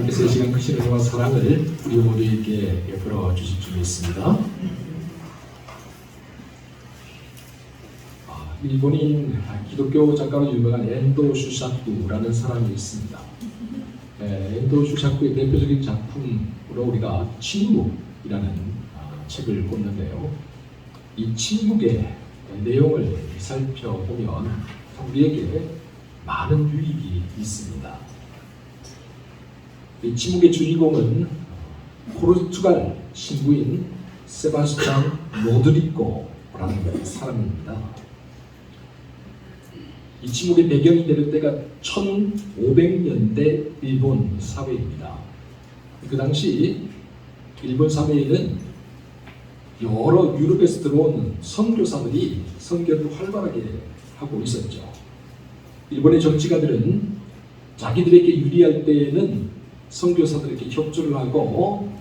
하나님께서 이 시간 크신 은혜와 사랑을 우리 모두에게 베풀어 주실 줄 믿습니다. 일본인 기독교 작가로 유명한 엔도 슈샤쿠라는 사람이 있습니다. 엔도 슈샤쿠의 대표적인 작품으로 우리가 침묵이라는 책을 꼽는데요. 이 침묵의 내용을 살펴보면 우리에게 많은 유익이 있습니다. 이 침묵의 주인공은 포르투갈 신부인 세바스찬 로드리고라는 사람입니다. 이 침묵의 배경이 되는 때가 1500년대 일본 사회입니다. 그 당시 일본 사회에는 여러 유럽에서 들어온 선교사들이 선교를 활발하게 하고 있었죠. 일본의 정치가들은 자기들에게 유리할 때에는 선교사들에게 협조를 하고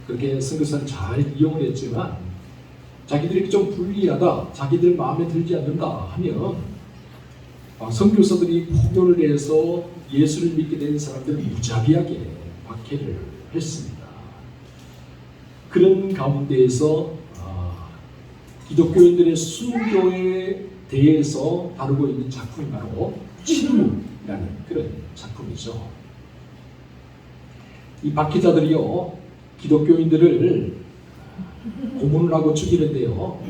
그렇게 선교사를 잘 이용을 했지만 자기들에게 좀 불리하다, 자기들 마음에 들지 않는다 하면 선교사들이 포교를 해서 예수를 믿게 된 사람들을 무자비하게 박해를 했습니다. 그런 가운데에서 기독교인들의 순교에 대해서 다루고 있는 작품이 바로 침묵이라는 그런 작품이죠. 이 박해자들이요, 기독교인들을 고문을 하고 죽이는데요,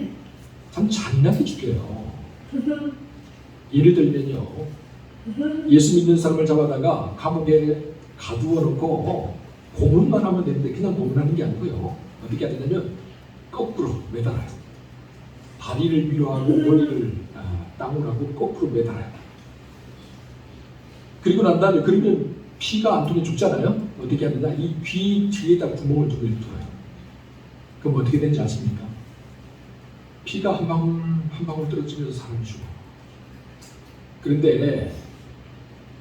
참 잔인하게 죽여요. 예를 들면요, 예수 믿는 사람을 잡아다가 감옥에 가두어 놓고 고문만 하면 되는데 그냥 고문하는 게 아니고요, 어떻게 해야 되냐면 거꾸로 매달아요. 다리를 위로 하고 머리를 땅으로 하고 거꾸로 매달아요. 그리고 난 다음에 그러면 피가 안 통해 죽잖아요. 어떻게 하느냐, 이 귀 뒤에다 구멍을 뚫어요. 그럼 어떻게 되는지 아십니까? 피가 한 방울 한 방울 떨어지면서 사람이 죽어요. 그런데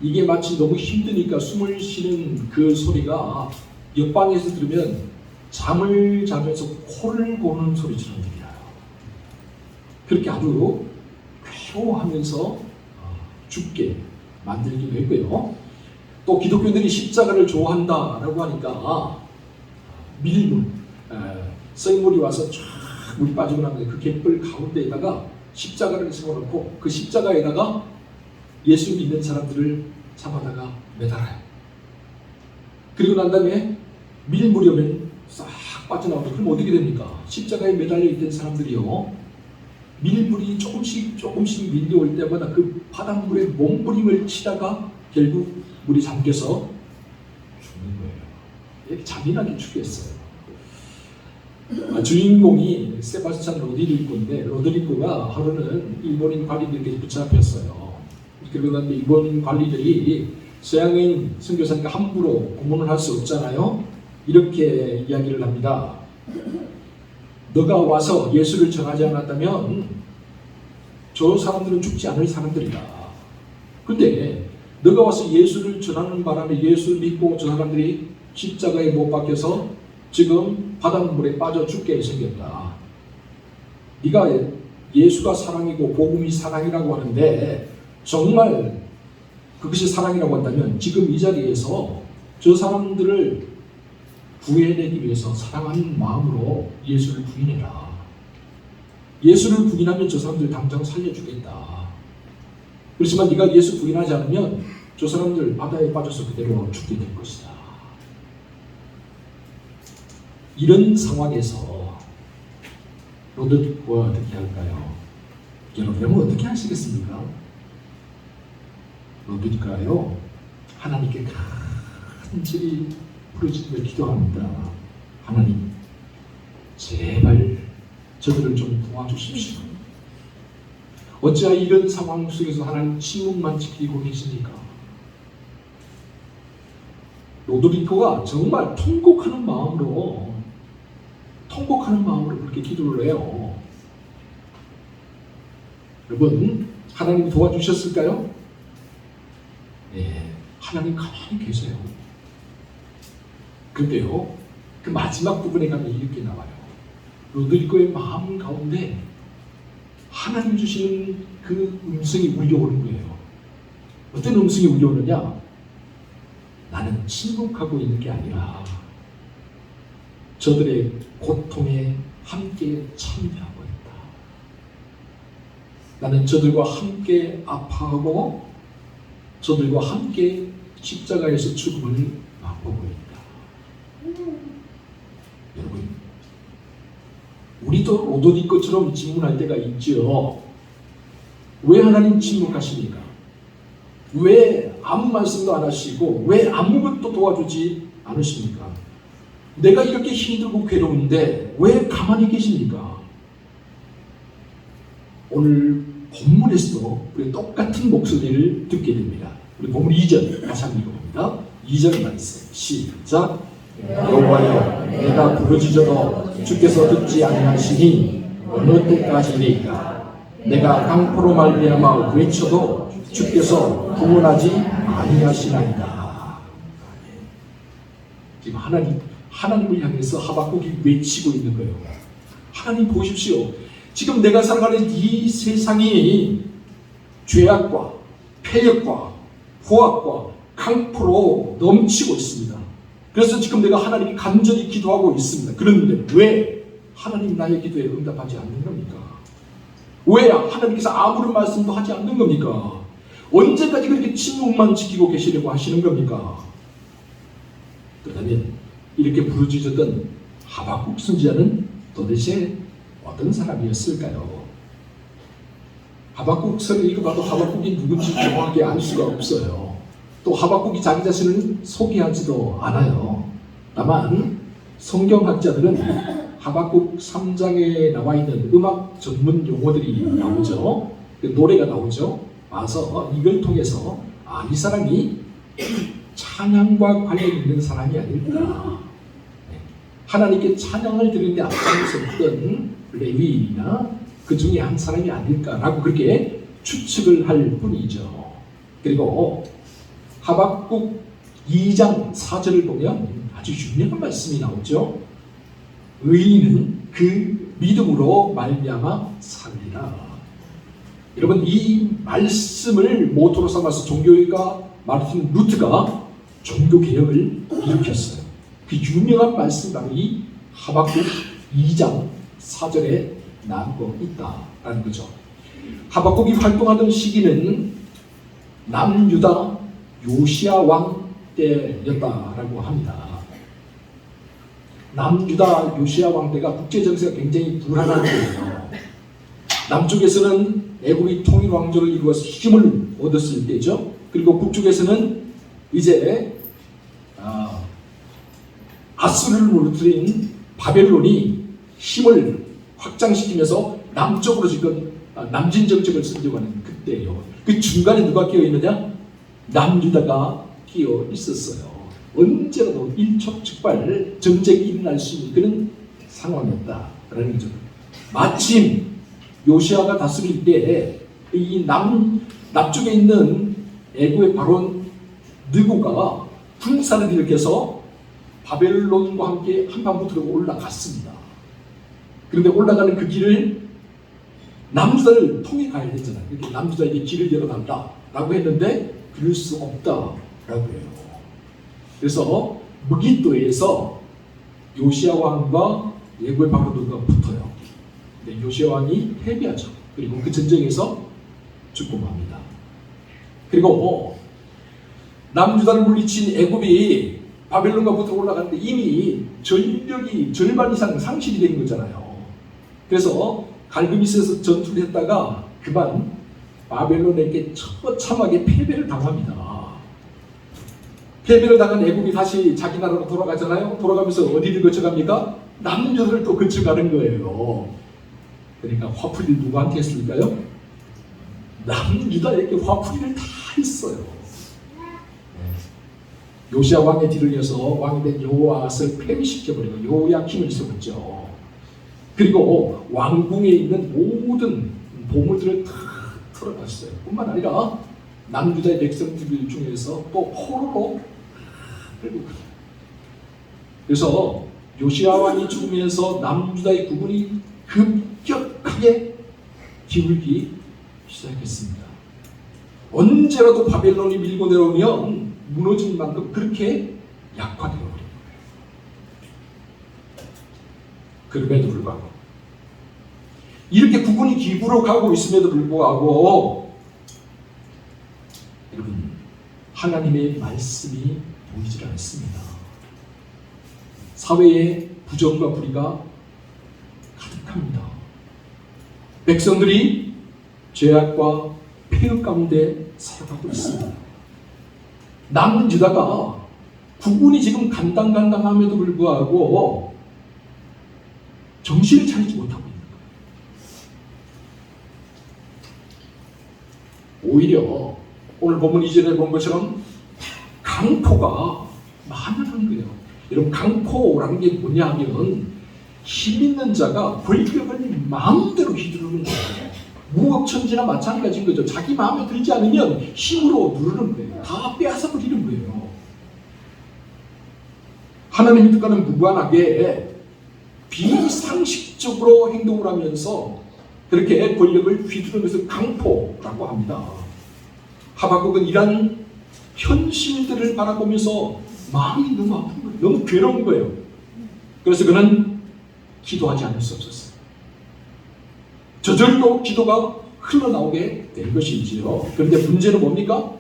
이게 마치 너무 힘드니까 숨을 쉬는 그 소리가 옆방에서 들으면 잠을 자면서 코를 고는 소리처럼 들려요. 그렇게 아주 괴로워하면서 죽게 만들기도 했고요. 또 기독교인들이 십자가를 좋아한다라고 하니까 밀물, 썰물이 와서 쫙 물이 빠지고 나면 그 갯벌 가운데에다가 십자가를 세워놓고 그 십자가에다가 예수 믿는 사람들을 잡아다가 매달아요. 그리고 난 다음에 밀물이 오면 싹 빠져나오고, 그럼 어떻게 됩니까? 십자가에 매달려 있던 사람들이요, 밀물이 조금씩 밀려올 때마다 그 바닷물에 몸부림을 치다가 결국 물이 잠겨서 죽는 거예요. 이렇게 잔인하게 죽였어요. 주인공이 세바스찬 로드리고인데, 로드리고가 하루는 일본인 관리들에게 붙잡혔어요. 그리고 난 일본 관리들이 서양인 선교사니까 함부로 고문을 할 수 없잖아요. 이렇게 이야기를 합니다. 너가 와서 예수를 전하지 않았다면 저 사람들은 죽지 않을 사람들이다. 근데 너가 와서 예수를 전하는 바람에 예수를 믿고 저 사람들이 십자가에 못 박혀서 지금 바닷물에 빠져 죽게 생겼다. 네가 예수가 사랑이고 복음이 사랑이라고 하는데 정말 그것이 사랑이라고 한다면 지금 이 자리에서 저 사람들을 구해내기 위해서 사랑하는 마음으로 예수를 부인해라. 예수를 부인하면 저 사람들 당장 살려주겠다. 그렇지만 네가 예수 부인하지 않으면 저 사람들 바다에 빠져서 그대로 죽게 될 것이다. 이런 상황에서 로드리고가 어떻게 할까요? 여러분은 어떻게 하시겠습니까? 로드리고가요, 하나님께 간절히 부르짖으며 기도합니다. 하나님, 제발 저들을 좀 도와주십시오. 어찌하여 이런 상황 속에서 하나님 침묵만 지키고 계십니까? 로드리고가 정말 통곡하는 마음으로 그렇게 기도를 해요. 여러분, 하나님 도와주셨을까요? 네, 하나님 가만히 계세요. 그런데요, 그 마지막 부분에 가면 이렇게 나와요. 로드리고의 마음 가운데 하나님 주시는 그 음성이 울려오는 거예요. 어떤 음성이 울려오느냐? 나는 침묵하고 있는 게 아니라 저들의 고통에 함께 참여하고 있다. 나는 저들과 함께 아파하고 저들과 함께 십자가에서 죽음을 맛보고 있다. 여러분, 우리도 로도니 것처럼 질문할 때가 있죠. 왜 하나님 침묵하십니까? 왜 아무 말씀도 안 하시고 왜 아무것도 도와주지 않으십니까? 내가 이렇게 힘들고 괴로운데 왜 가만히 계십니까? 오늘 본문에서도 우리 똑같은 목소리를 듣게 됩니다. 우리 본문 2절 다시 한번 읽어봅니다. 2절 말씀 시작. 여호와여, 내가 부르짖어도 주께서 듣지 아니하시니 어느 때까지니까? 내가 강포로 말미암아 외쳐도 주께서 구원하지 아니하시나이다. 지금 하나님을 향해서 하박국이 외치고 있는 거예요. 하나님 보십시오. 지금 내가 살아가는 이 세상이 죄악과 폐역과 후악과 강포로 넘치고 있습니다. 그래서 지금 내가 하나님께 간절히 기도하고 있습니다. 그런데 왜 하나님 나의 기도에 응답하지 않는 겁니까? 왜 하나님께서 아무런 말씀도 하지 않는 겁니까? 언제까지 그렇게 침묵만 지키고 계시려고 하시는 겁니까? 그렇다면 이렇게 부르짖었던 하박국 선지자는 도대체 어떤 사람이었을까요? 하박국 서를 읽어봐도 하박국이 누군지 정확하게 알 수가 없어요. 또 하박국이 자기 자신을 소개하지도 않아요. 다만 성경학자들은 하박국 3장에 나와 있는 음악 전문 용어들이 나오죠. 노래가 나오죠. 와서 이걸 통해서 이 사람이 찬양과 관련 있는 사람이 아닐까. 하나님께 찬양을 드리는데 앞장섰던 레위인이나 그 중에 한 사람이 아닐까라고 그렇게 추측을 할 뿐이죠. 그리고 하박국 2장 4절을 보면 아주 유명한 말씀이 나오죠. 의인은 그 믿음으로 말미암아 살리라. 여러분, 이 말씀을 모토로 삼아서 종교가 마르틴 루트가 종교개혁을 일으켰어요. 그 유명한 말씀 바로 이 하박국 2장 4절에 나오고 있다라는 거죠. 하박국이 활동하던 시기는 남유다 요시야 왕 때였다라고 합니다. 남유다 요시야 왕 때가 국제 정세가 굉장히 불안한 때예요. 남쪽에서는 애굽이 통일 왕조를 이루어서 힘을 얻었을 때죠. 그리고 북쪽에서는 이제 아수르를 무너뜨린 바벨론이 힘을 확장시키면서 남쪽으로 지금 남진 정책을 쓰려고 하는 그때예요. 그 중간에 누가 끼어 있느냐? 남유다가 끼어 있었어요. 언제라도 일촉즉발 정쟁이 일어날 수 있는 그런 상황이었다라는 거죠. 마침 요시아가 다스릴 때 이 남쪽에 있는 애굽의 바론 느고가 군사를 일으켜서 바벨론과 함께 한반도로 올라갔습니다. 그런데 올라가는 그 길을 남유다를 통해 가야 되잖아요. 이렇게 남유다에게 길을 열어달라라고 했는데 그럴 수 없다라고 해요. 그래서 무깃도에서 요시아 왕과 애굽의 바론과 붙어요. 근데 요시아 왕이 패배하죠. 그리고 그 전쟁에서 죽고 맙니다. 그리고 남유다를 물리친 애굽이 바벨론과 붙어 올라가는데 이미 전력이 절반 이상 상실이 된 거잖아요. 그래서 갈그미스에서 전투를 했다가 그만 바벨론에게 처참하게 패배를 당합니다. 패배를 당한 애굽이 다시 자기 나라로 돌아가잖아요. 돌아가면서 어디를 거쳐갑니까? 남유다를 또 거쳐가는 거예요. 그러니까 화풀이를 누구한테 했을까요? 남유다에게 화풀이를 다 했어요. 요시아 왕의 뒤를 이어서 왕이 된 여호아스를 폐위시켜버리고 요야킴을 세웠죠. 그리고 왕궁에 있는 모든 보물들을 다 털어갔어요. 뿐만 아니라 남유다의 백성들 중에서 또 포로로 끌고 가요. 그래서 요시아 왕이 죽으면서 남유다의 구분이 급격하게 기울기 시작했습니다. 언제라도 바벨론이 밀고 내려오면 무너질 만큼 그렇게 약화되어 버린 거예요. 그럼에도 불구하고 이렇게 국군이 기부로 가고 있음에도 불구하고 여러분, 하나님의 말씀이 보이질 않습니다. 사회에 부정과 불의가 가득합니다. 백성들이 죄악과 폐역 가운데 살아가고 있습니다. 남은 유다가 국군이 지금 간당간당함에도 불구하고 정신을 차리지 못하고 있는 거예요. 오히려 오늘 본문 2절에 본 것처럼 강포가 만연한 거예요. 여러분, 강포라는 게 뭐냐 하면 힘 있는 자가 권력을 마음대로 휘두르는 거예요. 무법천지나 마찬가지인 거죠. 자기 마음에 들지 않으면 힘으로 누르는 거예요. 다 빼앗아 버리는 거예요. 하나님의 뜻과는 무관하게 비상식적으로 행동을 하면서 그렇게 권력을 휘두르는 것을 강포라고 합니다. 하박국은 이런 현실들을 바라보면서 마음이 너무 아픈 거예요. 너무 괴로운 거예요. 그래서 그는 기도하지 않을 수 없었어요. 저절로 기도가 흘러나오게 된 것이지요. 그런데 문제는 뭡니까?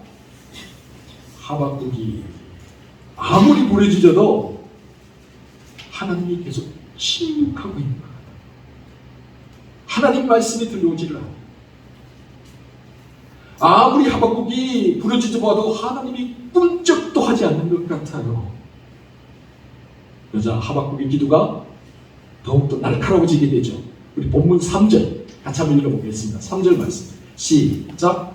하박국이 아무리 부르짖어도 하나님이 계속 침묵하고 있는 거예요. 하나님 말씀이 들려오지를 않아요. 아무리 하박국이 부르짖어봐도 하나님이 꿈쩍도 하지 않는 것 같아요. 그러자 하박국의 기도가 더욱더 날카로워지게 되죠. 우리 본문 3절 같이 한번 읽어보겠습니다. 3절 말씀 시작.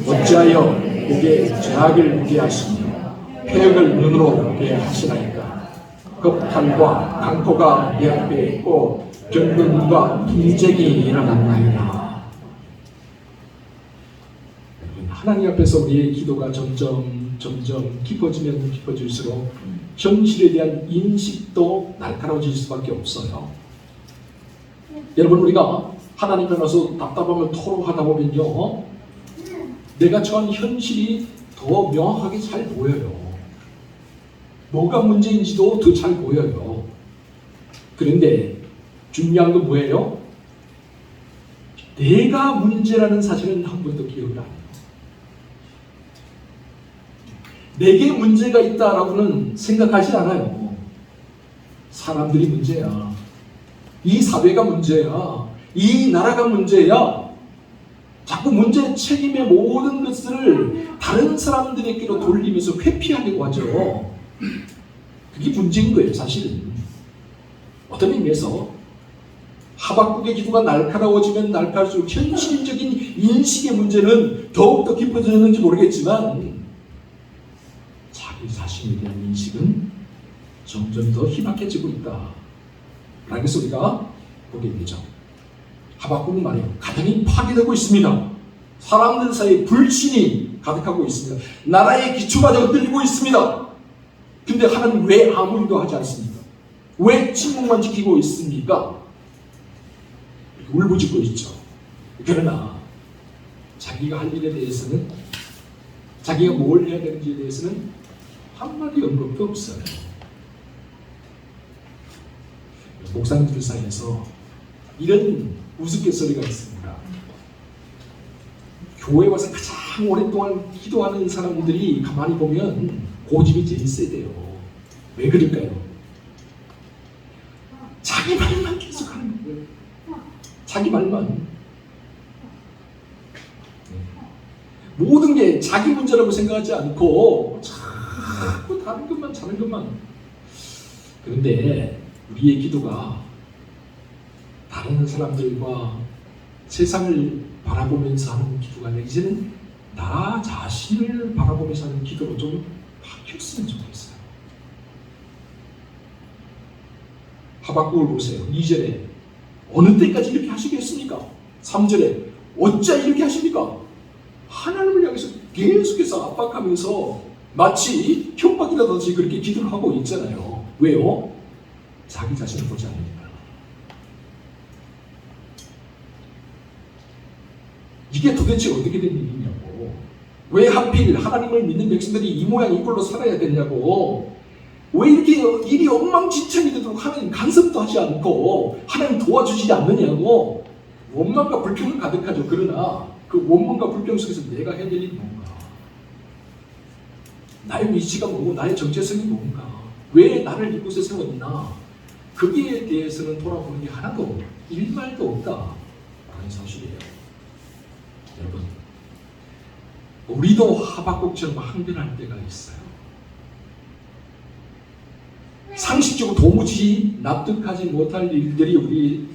어찌하여 목에 죄악을 보게 하시며 폐역을 눈으로 보게 하시나이까. 겁탈과 강포가 내 앞에 있고 경건과 분쟁이 일어났나이다. 하나님 앞에서 우리의 기도가 점점 깊어지면 깊어질수록 현실에 대한 인식도 날카로워질 수밖에 없어요. 여러분, 우리가 하나님 앞에 나서 답답함을 토로하다 보면요, 내가 처한 현실이 더 명확하게 잘 보여요. 뭐가 문제인지도 더 잘 보여요. 그런데 중요한 건 뭐예요? 내가 문제라는 사실은 한 번도 기억을 안 해요. 내게 문제가 있다라고는 생각하지 않아요. 사람들이 문제야. 이 사회가 문제야. 이 나라가 문제야. 자꾸 문제 책임의 모든 것을 다른 사람들에게로 돌리면서 회피하려고 하죠. 그게 문제인 거예요, 사실은. 어떤 의미에서 하박국의 기도가 날카로워지면 날카로울수록 현실적인 인식의 문제는 더욱더 깊어졌는지 모르겠지만 자기 자신에 대한 인식은 점점 더 희박해지고 있다. 라는 것을 우리가 보게 되죠. 하박국은 말이에요. 가정이 파괴되고 있습니다. 사람들 사이에 불신이 가득하고 있습니다. 나라의 기초가 흔들리고 있습니다. 근데 하나님 왜 아무 일도 하지 않습니까? 왜 침묵만 지키고 있습니까? 울부짖고 있죠. 그러나 자기가 할 일에 대해서는, 자기가 뭘 해야 되는지에 대해서는 한마디 언급도 없어요. 목사님들 사이에서 이런 우스갯소리가 있습니다. 교회 와서 가장 오랫동안 기도하는 사람들이 가만히 보면 고집이 제일 세대요. 왜 그럴까요? 자기 말만 계속 하는 거예요. 자기 말만. 모든 게 자기 문제라고 생각하지 않고 자꾸 다른 것만 자는 것만. 그런데 우리의 기도가 다른 사람들과 세상을 바라보면서 하는 기도가 아니라 이제는 나 자신을 바라보면서 하는 기도로 좀 바뀌었으면 좋겠어요. 하박국을 보세요. 2절에 어느 때까지 이렇게 하시겠습니까? 3절에 어찌 이렇게 하십니까? 하나님을 향해서 계속해서 압박하면서 마치 협박이라든지 그렇게 기도를 하고 있잖아요. 왜요? 자기 자신을 보지 않으니까. 이게 도대체 어떻게 된 일이냐고. 왜 하필 하나님을 믿는 백성들이 이 모양 이 꼴로 살아야 되냐고. 왜 이렇게 일이 엉망진창이 되도록 하나님 간섭도 하지 않고 하나님 도와주지 않느냐고. 원망과 불평은 가득하죠. 그러나 그 원망과 불평 속에서 내가 해야 될 일이 뭔가, 나의 위치가 뭐고 나의 정체성이 뭔가, 왜 나를 이곳에 세웠나, 거기에 대해서는 돌아보는 게 하나도 일말도 없다 라는 사실이에요. 여러분, 우리도 하박국처럼 항변할 때가 있어요. 상식적으로 도무지 납득하지 못할 일들이 우리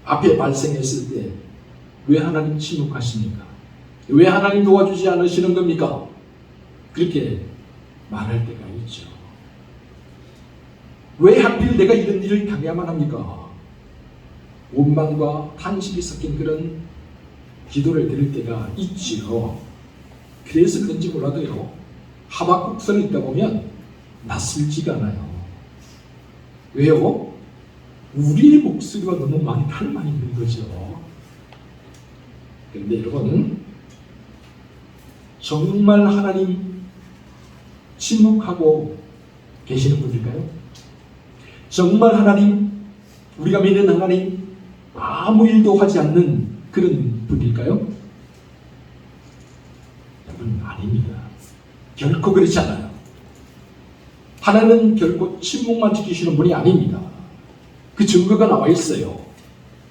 앞에 발생했을 때 왜 하나님 침묵하십니까? 왜 하나님 도와주지 않으시는 겁니까? 그렇게 말할 때가 있죠. 왜 하필 내가 이런 일을 당해야만 합니까? 원망과 탄식이 섞인 그런 기도를 드릴 때가 있지요. 그래서 그런지 몰라도요, 하박국서를 읽다 보면 낯설지가 않아요. 왜요? 우리의 목소리가 너무 많다는 있는 거죠. 그런데 여러분, 정말 하나님 침묵하고 계시는 분일까요? 정말 하나님, 우리가 믿는 하나님 아무 일도 하지 않는 그런 분일까요? 여러분, 아닙니다. 결코 그렇지 않아요. 하나님은 결코 침묵만 지키시는 분이 아닙니다. 그 증거가 나와 있어요.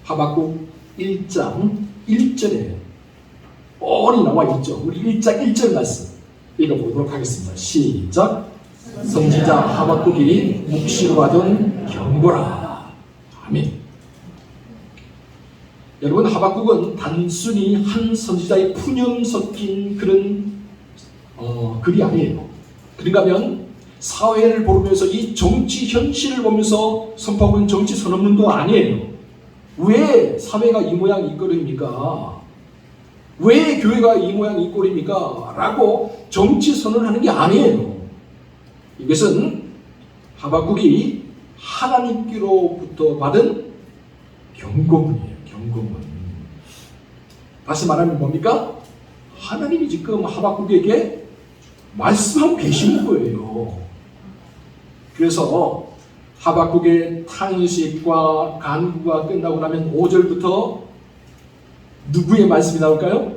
하박국 1장 1절에 뻔히 나와 있죠. 우리 1장 1절 말씀 읽어보도록 하겠습니다. 시작. 선지자 하박국이 묵시로 받은 경고라. 아멘. 여러분, 하박국은 단순히 한 선지자의 푸념 섞인 그런 글이 아니에요. 그런가 하면 사회를 보면서 이 정치 현실을 보면서 선포하는 정치 선언문도 아니에요. 왜 사회가 이 모양 이 꼴입니까? 왜 교회가 이 모양 이 꼴입니까? 라고 정치 선언하는 게 아니에요. 이것은 하박국이 하나님께로부터 받은 경고문이에요. 경고문. 다시 말하면 뭡니까? 하나님이 지금 하박국에게 말씀하고 계시는 거예요. 그래서 하박국의 탄식과 간구가 끝나고 나면 5절부터 누구의 말씀이 나올까요?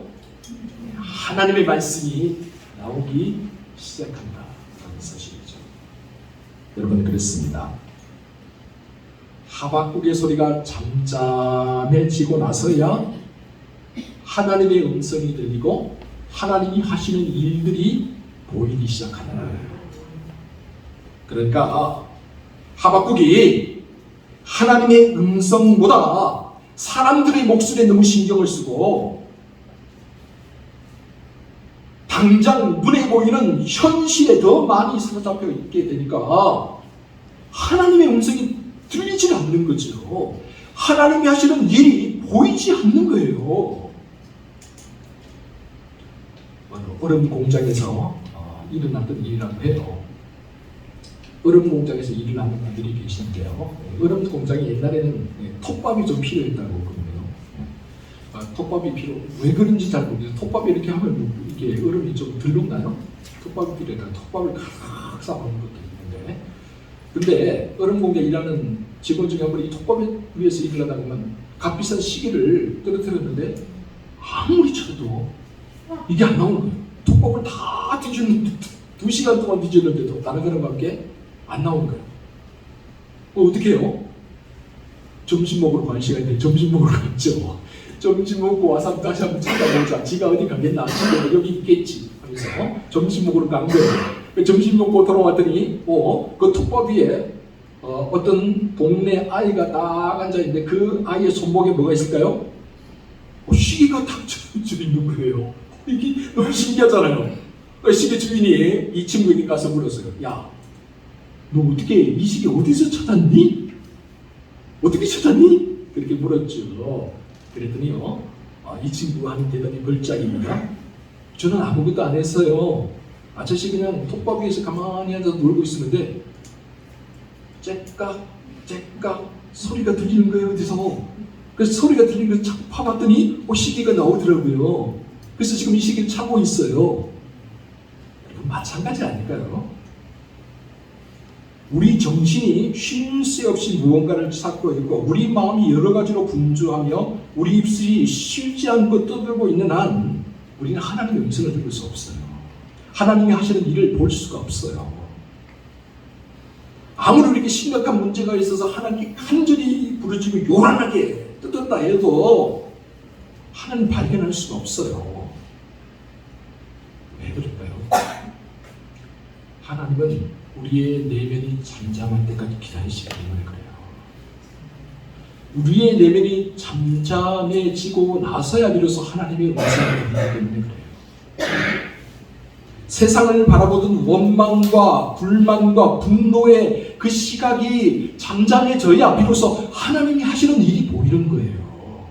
하나님의 말씀이 나오기 시작한다 라는 사실이죠. 여러분, 그렇습니다. 하박국의 소리가 잠잠해지고 나서야 하나님의 음성이 들리고 하나님이 하시는 일들이 보이기 시작하는 거예요. 그러니까 하박국이 하나님의 음성보다 사람들의 목소리에 너무 신경을 쓰고 당장 눈에 보이는 현실에 더 많이 사로잡혀 있게 되니까 하나님의 음성이 들리지 않는 거죠. 하나님이 하시는 일이 보이지 않는 거예요. 얼음 공장에서 일어났던 일이라고 해요. 얼음 공장에서 일을 하는 분들이 계신데요. 얼음 공장이 옛날에는 톱밥이 좀 필요했다고 그러네요. 톱밥이 왜 그런지 잘 모르겠어요. 톱밥이 이렇게 하면 이게 얼음이 좀 덜 녹나요? 톱밥이 필요했다. 톱밥을 칵 쌓아놓은 것도 있는데, 근데 얼음 공장에 일하는 직원 중에 한 분이 이 톱밥 위에서 일을 하다 보면 값비싼 시계를 떨어뜨렸는데 아무리 쳐도 이게 안 나오는 거예요. 톱밥을 다 뒤졌는데 2시간 동안 뒤졌는데도 다른 사람밖에 안 나오는 거예요. 어떻게 해요? 점심 먹으러 갈 시간인데 점심 먹으러 갔죠. 점심 먹고 와서 다시 한번 찾아보자. 지가 어디 가겠나? 지가 여기 있겠지 하면서 점심 먹으러 간 거예요. 점심 먹고 돌아왔더니 그 톱밥 위에 어떤 동네 아이가 딱 앉아있는데 그 아이의 손목에 뭐가 있을까요? 시계가 탁 쳐져 있는 거예요. 이게 너무 신기하잖아요. 시계 주인이 이 친구에게 가서 물었어요. 야, 너 어떻게 이 시계 어디서 찾았니? 어떻게 찾았니? 그렇게 물었죠. 그랬더니요, 이 친구가 하는 대답이 걸작입니다. 저는 아무것도 안 했어요. 아저씨 그냥 톱밥 위에서 가만히 앉아서 놀고 있었는데 째깍 째깍 소리가 들리는 거예요. 어디서. 그래서 소리가 들리는 걸 자꾸 파봤더니 시계가 나오더라고요. 그래서 지금 이 시계를 차고 있어요. 마찬가지 아닐까요? 우리 정신이 쉴 새 없이 무언가를 찾고 있고 우리 마음이 여러 가지로 분주하며 우리 입술이 쉬지 않고 떠들고 있는 한 우리는 하나님의 음성을 들을 수 없어요. 하나님이 하시는 일을 볼 수가 없어요. 아무리 이렇게 심각한 문제가 있어서 하나님께 간절히 부르짖고 요란하게 뜯었다 해도 하나님 발견할 수가 없어요. 왜 그럴까요? 하나님은 우리의 내면이 잠잠할 때까지 기다리시기 때문에 그래요. 우리의 내면이 잠잠해지고 나서야 비로소 하나님의 음성을 듣기 때문에 그래요. 세상을 바라보던 원망과 불만과 분노의 그 시각이 잠잠해져야 비로소 하나님이 하시는 일이 보이는 거예요.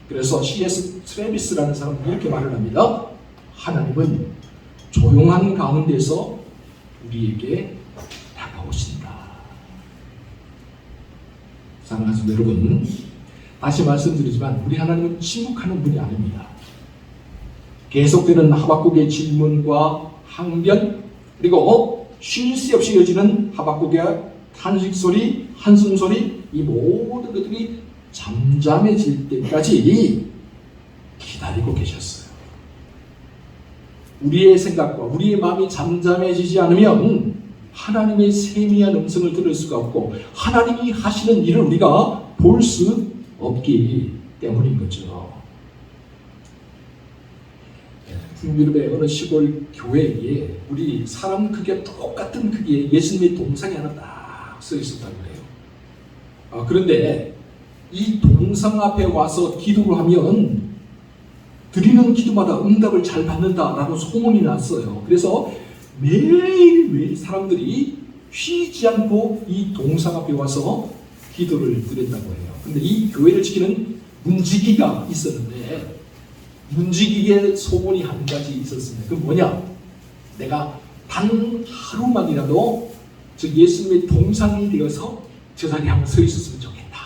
그래서 C.S. 트래비스라는 사람은 이렇게 말을 합니다. 하나님은 조용한 가운데서 우리에게 다가오신다. 사랑하는 성도 여러분, 다시 말씀드리지만 우리 하나님은 침묵하는 분이 아닙니다. 계속되는 하박국의 질문과 항변, 그리고 쉴 새 없이 이어지는 하박국의 탄식 소리, 한숨 소리, 이 모든 것들이 잠잠해질 때까지 기다리고 계셨어요. 우리의 생각과 우리의 마음이 잠잠해지지 않으면 하나님의 세미한 음성을 들을 수가 없고 하나님이 하시는 일을 우리가 볼 수 없기 때문인 거죠. 북유럽의 어느 시골 교회에 우리 사람 크기와 똑같은 크기의 예수님의 동상이 하나 딱 서 있었다고 해요. 그런데 이 동상 앞에 와서 기도를 하면 드리는 기도마다 응답을 잘 받는다라고 소문이 났어요. 그래서 매일매일 사람들이 쉬지 않고 이 동상 앞에 와서 기도를 드렸다고 해요. 그런데 이 교회를 지키는 문지기가 있었는데 문지기의 소문이 한 가지 있었습니다. 그건 뭐냐? 내가 단 하루만이라도 저 예수님의 동상이 되어서 저 자리에 한번 서 있었으면 좋겠다.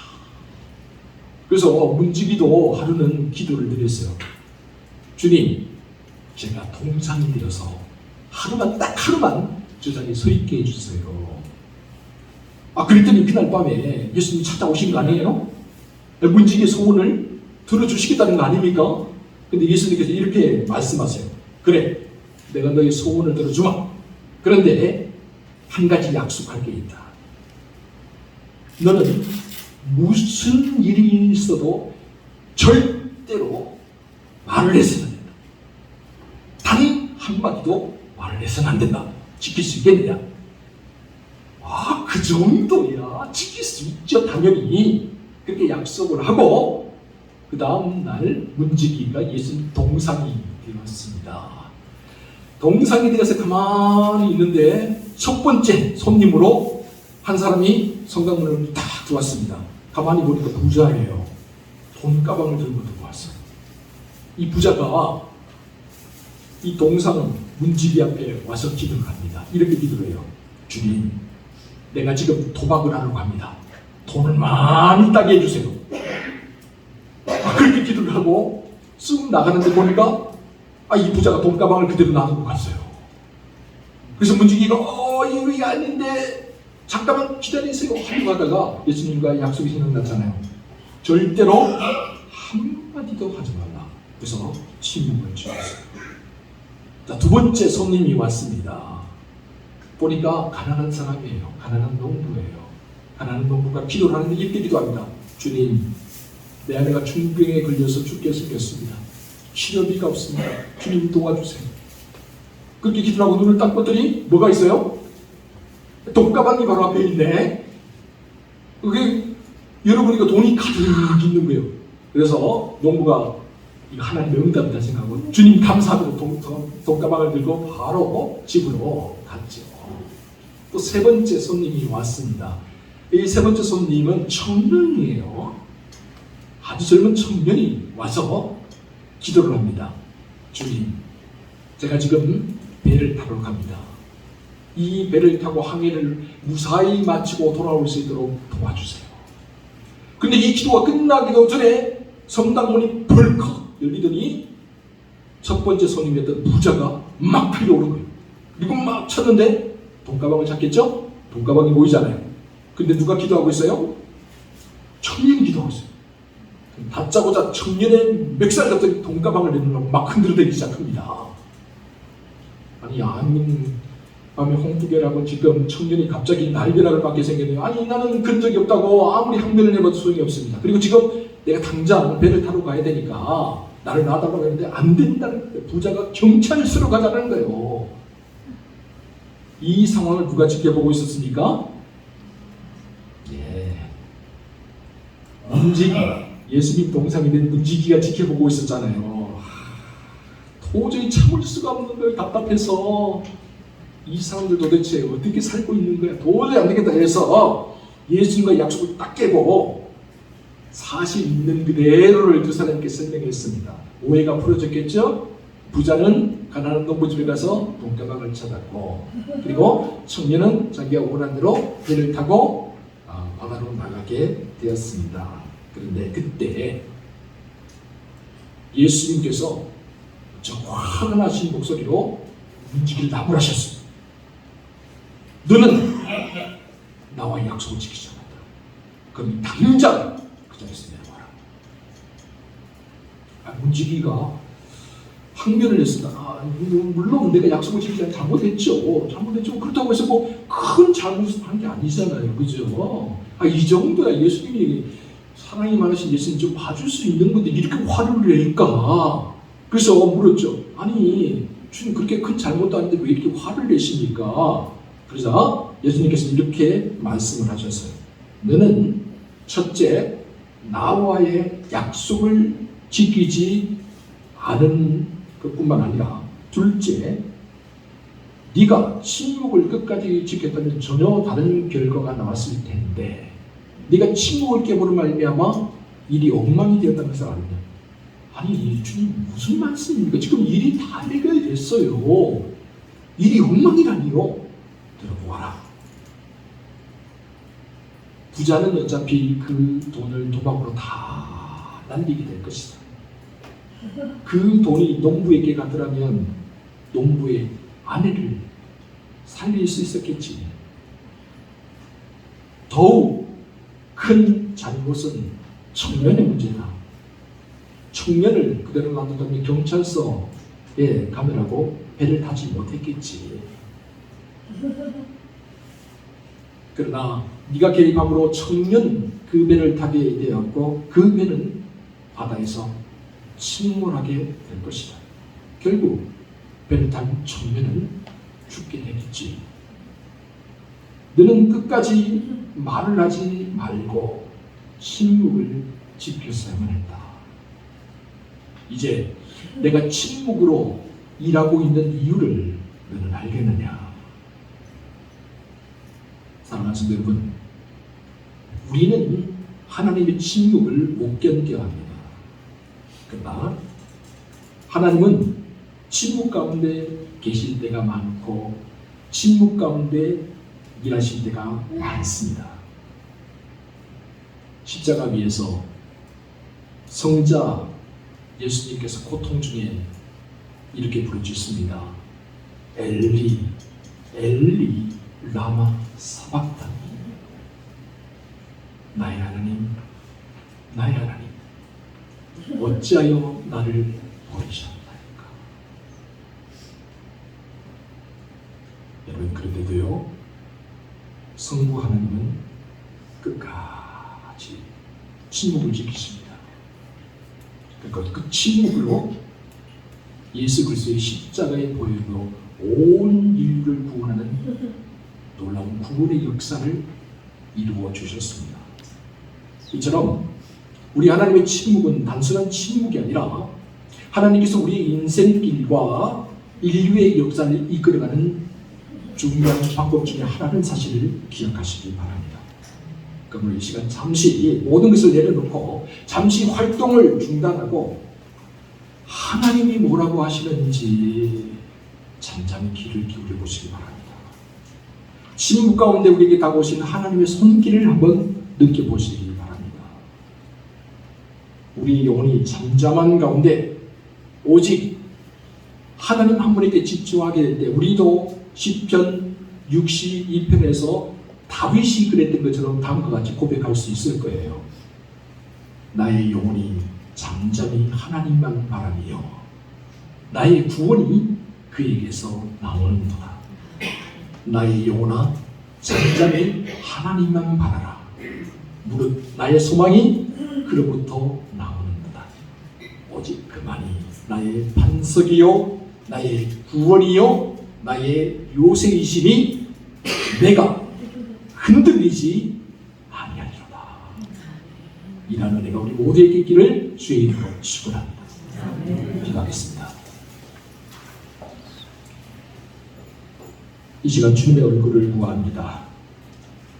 그래서 문지기도 하루는 기도를 드렸어요. 주님, 제가 동상이 되어서 딱 하루만 저 자리에 서 있게 해주세요. 그랬더니 그날 밤에 예수님이 찾아오신 거 아니에요? 문지기의 소원을 들어주시겠다는 거 아닙니까? 근데 예수님께서 이렇게 말씀하세요. 그래, 내가 너의 소원을 들어주마. 그런데 한 가지 약속할 게 있다. 너는 무슨 일이 있어도 절대로 말을 해서는 안 된다. 단 한마디도 말을 해서는 안 된다. 지킬 수 있겠느냐? 그 정도야. 지킬 수 있죠. 당연히. 그렇게 약속을 하고 그 다음 날 문지기가 예수님 동상이 되었습니다. 동상이 되어서 가만히 있는데 첫 번째 손님으로 한 사람이 성당문을 딱 들어왔습니다. 가만히 보니까 부자예요. 돈가방을 들고 들어왔어요. 이 부자가 이 동상 문지기 앞에 와서 기도를 합니다. 이렇게 기도를 해요. 주님, 내가 지금 도박을 하러 갑니다. 돈을 많이 따게 해주세요. 그렇게 기도를 하고 쓱 나가는데 보니까 이 부자가 돈가방을 그대로 놔두고 갔어요. 그래서 문지기가 이거 아닌데 잠깐만 기다리세요 하고 가다가 예수님과 약속이 생각났잖아요. 절대로 한마디도 하지 말라. 그래서 침묵을 지었어요. 자, 두 번째 손님이 왔습니다. 보니까 가난한 사람이에요. 가난한 농부예요. 가난한 농부가 기도를 하는데 이렇게 기도합니다. 주님, 내 아내가 중병에 걸려서 죽게 생겼습니다. 치료비가 없습니다. 주님 도와주세요. 그렇게 기도하고 눈을 딱 떴더니 뭐가 있어요? 돈가방이 바로 앞에 있네. 그게 열어보니까 돈이 가득 있는 거예요. 그래서 농부가 이거 하나님의 응답이다 생각하고 주님 감사하고 돈가방을 들고 바로 집으로 갔죠. 또 세 번째 손님이 왔습니다. 이 세 번째 손님은 청년이에요. 아주 젊은 청년이 와서 기도를 합니다. 주님, 제가 지금 배를 타러 갑니다. 이 배를 타고 항해를 무사히 마치고 돌아올 수 있도록 도와주세요. 근데 이 기도가 끝나기도 전에 성당문이 벌컥 열리더니 첫 번째 손님이었던 부자가 막 달려오는 거예요. 그리고 막 쳤는데 돈가방을 찾겠죠? 돈가방이 보이잖아요. 근데 누가 기도하고 있어요? 청년이 기도하고 있어요. 다짜고짜 청년의 멱살 잡더니 돈가방을 내놓으려고 막 흔들어대기 시작합니다. 아니 아미 홍두깨라고 지금 청년이 갑자기 날벼락을 맞게 생겼네요. 아니 나는 그런 적이 없다고 아무리 항변을 해봐도 소용이 없습니다. 그리고 지금 내가 당장 배를 타러 가야 되니까 나를 놔달라고 했는데 안 된다는 거예요. 부자가 경찰서로 가자는 거예요. 이 상황을 누가 지켜보고 있었습니까? 예, 문지기, 예수님 동상이 된 문지기가 지켜보고 있었잖아요. 도저히 참을 수가 없는 거예요. 답답해서 이 사람들 도대체 어떻게 살고 있는 거야? 도저히 안 되겠다 해서 예수님과 약속을 딱 깨고 사실 있는 그대로를 두 사람께 설명했습니다. 오해가 풀어졌겠죠? 부자는 가난한 농부집에 가서 돈가방을 찾았고, 그리고 청년은 자기가 원하는 대로 배를 타고 바다로 나가게 되었습니다. 그런데 그때 예수님께서 저 화가 나신 목소리로 문지기를 나무라셨습니다. 너는 나와 약속을 지키지 않았다. 그럼 당장 그 자리에서 내려와라. 문지기가 항변을 했습니다. 물론 내가 약속을 지키지 않고 잘못했죠. 그렇다고 해서 뭐 큰 잘못을 한 게 아니잖아요. 그죠? 이 정도야. 예수님이 사랑이 많으신 예수님 좀 봐줄 수 있는 건데 이렇게 화를 낼까? 그래서 물었죠. 아니 주님 그렇게 큰 잘못도 아닌데 왜 이렇게 화를 내십니까? 그래서 예수님께서 이렇게 말씀을 하셨어요. 너는 첫째 나와의 약속을 지키지 않은 것뿐만 아니라 둘째 네가 침묵을 끝까지 지켰다면 전혀 다른 결과가 나왔을 텐데 네가 침묵을 깨버린 말미암아 일이 엉망이 되었다는 것을 아느냐? 아니 주님 무슨 말씀입니까? 지금 일이 다 해결됐어요. 일이 엉망이라니요. 들어보아라. 부자는 어차피 그 돈을 도박으로 다 날리게 될 것이다. 그 돈이 농부에게 가더라면 농부의 아내를 살릴 수 있었겠지. 더욱 큰 잘못은 청년의 문제다. 청년을 그대로 놔두다면 경찰서에 가느라고 배를 타지 못했겠지. 그러나 네가 개입함으로 청년 그 배를 타게 되었고 그 배는 바다에서 침몰하게 될 것이다. 결국 배를 탄 청년은 죽게 되겠지. 너는 끝까지 말을 하지 말고 침묵을 지켰어야만 했다. 이제 내가 침묵으로 일하고 있는 이유를 너는 알겠느냐? 사랑하는 성도 여러분, 우리는 하나님의 침묵을 못 견뎌합니다. 그러나 하나님은 침묵 가운데 계실 때가 많고 침묵 가운데 일하실 때가 많습니다. 십자가 위에서 성자 예수님께서 고통 중에 이렇게 부르짖습니다. 엘리 엘리 라마 사박다니. 나의 하나님 나의 하나님 어찌하여 나를 버리셨나이까. 여러분 그런데도요 성부 하나님은 끝까지 침묵을 지키십니다. 그러니까 그 침묵으로 예수 그리스도의 십자가의 보혈로 온 인류를 구원하는 놀라운 구원의 역사를 이루어 주셨습니다. 이처럼 우리 하나님의 침묵은 단순한 침묵이 아니라 하나님께서 우리의 인생길과 인류의 역사를 이끌어가는 중요한 방법 중에 하나는 사실을 기억하시기 바랍니다. 그러므로 이 시간 잠시 모든 것을 내려놓고 잠시 활동을 중단하고 하나님이 뭐라고 하시는지 잠잠히 귀를 기울여 보시기 바랍니다. 침묵 가운데 우리에게 다가오신 하나님의 손길을 한번 느껴보시기 바랍니다. 우리 영혼이 잠잠한 가운데 오직 하나님 한 분에게 집중하게 될 때 우리도 시편 62편에서 다윗이 그랬던 것처럼 다음과 같이 고백할 수 있을 거예요. 나의 영혼이 잠잠히 하나님만 바라며 나의 구원이 그에게서 나오는도다. 나의 영혼아 잠잠히 하나님만 바라라. 무릇 나의 소망이 그로부터 나오는도다. 오직 그만이 나의 반석이요 나의 구원이요 나의 요새이시니 내가 흔들리지 아니하리로다. 이라는 은혜가 우리 모두에게 있기를 주의 이름으로 축원합니다. 기도하겠습니다. 이 시간 주님의 얼굴을 구합니다.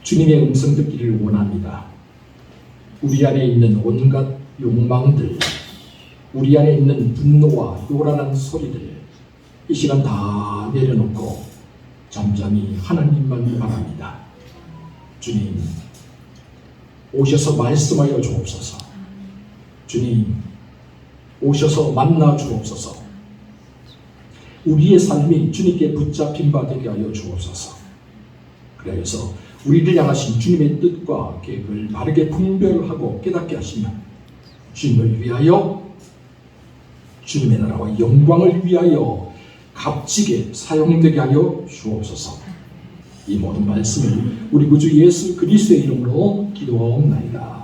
주님의 음성 듣기를 원합니다. 우리 안에 있는 온갖 욕망들, 우리 안에 있는 분노와 요란한 소리들 이 시간 다 내려놓고 잠잠히 하나님만 바랍니다. 주님, 오셔서 말씀하여 주옵소서. 주님, 오셔서 만나 주옵소서. 우리의 삶이 주님께 붙잡힌 바 되게 하여 주옵소서. 그래서 우리를 향하신 주님의 뜻과 계획을 바르게 분별하고 깨닫게 하시며 주님을 위하여, 주님의 나라와 영광을 위하여 값지게 사용되게 하여 주옵소서. 이 모든 말씀을 우리 구주 예수 그리스도의 이름으로 기도하옵나이다.